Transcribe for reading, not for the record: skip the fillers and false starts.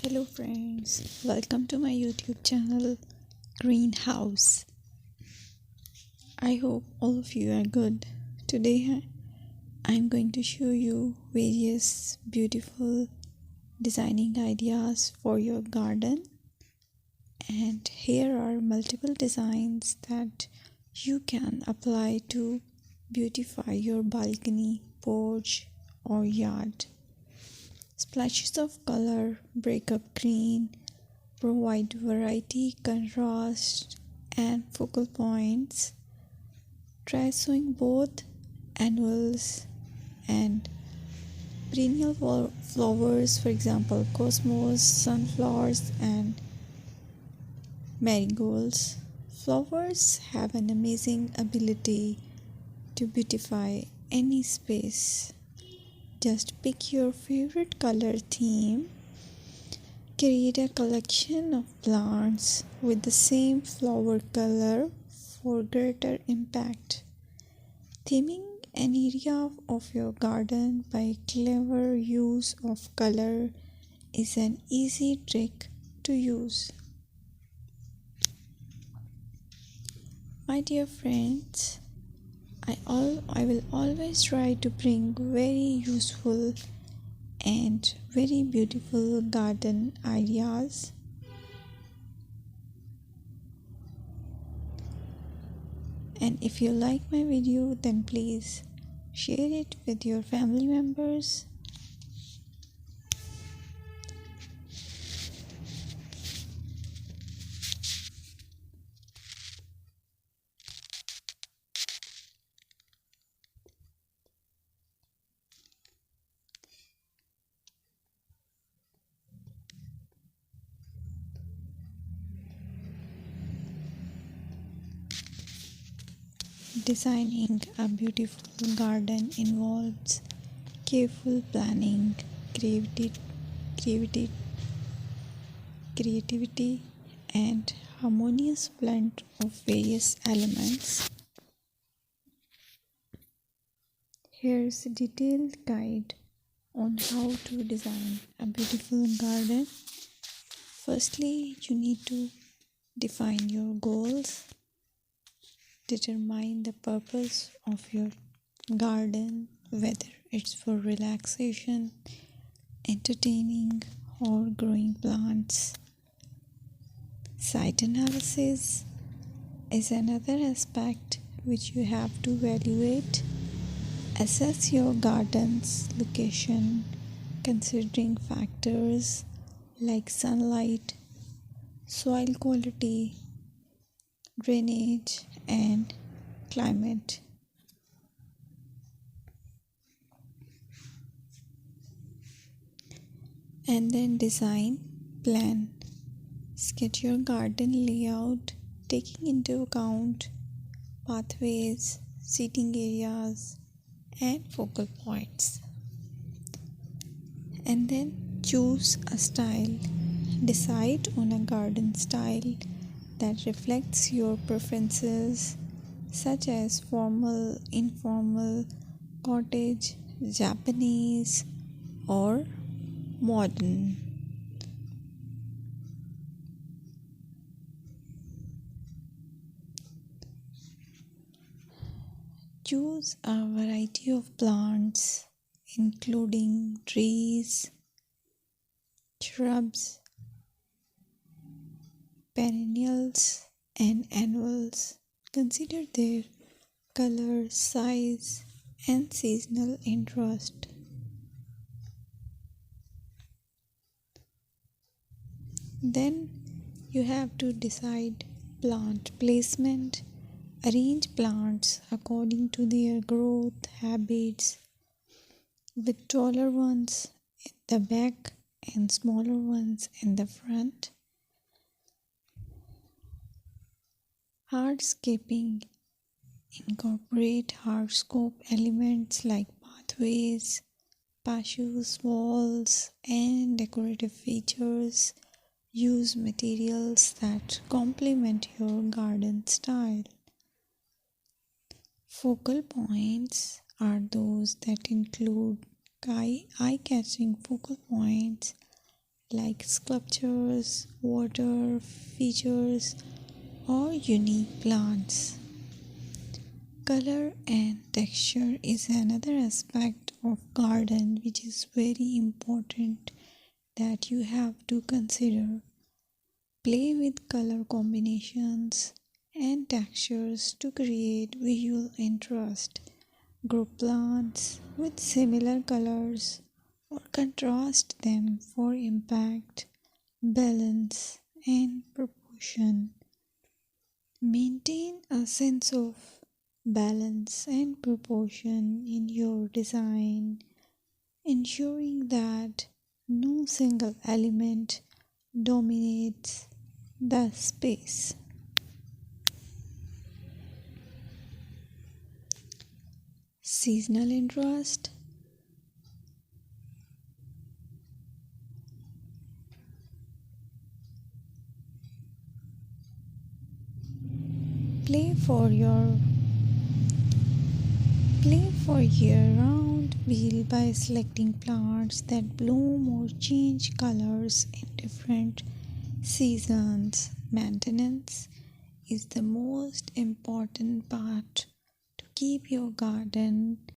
Hello friends, welcome to my YouTube channel Greenhouse. I hope all of you are good. Today I'm going to show you various beautiful designing ideas for your garden, and here are multiple designs that you can apply to beautify your balcony, porch or yard. Splashes of color break up green, provide variety, contrast, and focal points. Try sowing both annuals and perennial flowers, for example, cosmos, sunflowers, and marigolds. Flowers have an amazing ability to beautify any space. Just pick your favorite color theme. Create a collection of plants with the same flower color for greater impact. Theming an area of your garden by clever use of color is an easy trick to use. My dear friends, I will always try to bring very useful and very beautiful garden ideas. And if you like my video, then please share it with your family members. Designing a beautiful garden involves careful planning, creativity, creativity, and harmonious blend of various elements. Here's a detailed guide on how to design a beautiful garden. Firstly, you need to define your goals. Determine the purpose of your garden, whether it's for relaxation, entertaining, or growing plants. Site analysis is another aspect which you have to evaluate. Assess your garden's location, considering factors like sunlight, soil quality, drainage, and climate. And then design, plan. Sketch your garden layout, taking into account pathways, seating areas, and focal points. And then choose a style. Decide on a garden style that reflects your preferences, such as formal, informal, cottage, Japanese, or modern. Choose a variety of plants, including trees, shrubs, perennials, and annuals. Consider their color, size, and seasonal interest. Then you have to decide plant placement. Arrange plants according to their growth habits, with taller ones in the back and smaller ones in the front. Hardscaping incorporate hardscape elements like pathways, patios, walls, and decorative features. Use materials that complement your garden style. Focal points are those that include eye-catching focal points like sculptures, water features, or unique plants. Color and texture is another aspect of garden which is very important that you have to consider. Play with color combinations and textures to create visual interest. Group plants with similar colors or contrast them for impact, balance, and proportion. Maintain a sense of balance and proportion in your design, ensuring that no single element dominates the space. Seasonal interest. Play for your Play for year-round wheel by selecting plants that bloom or change colors in different seasons. Maintenance is the most important part to keep your garden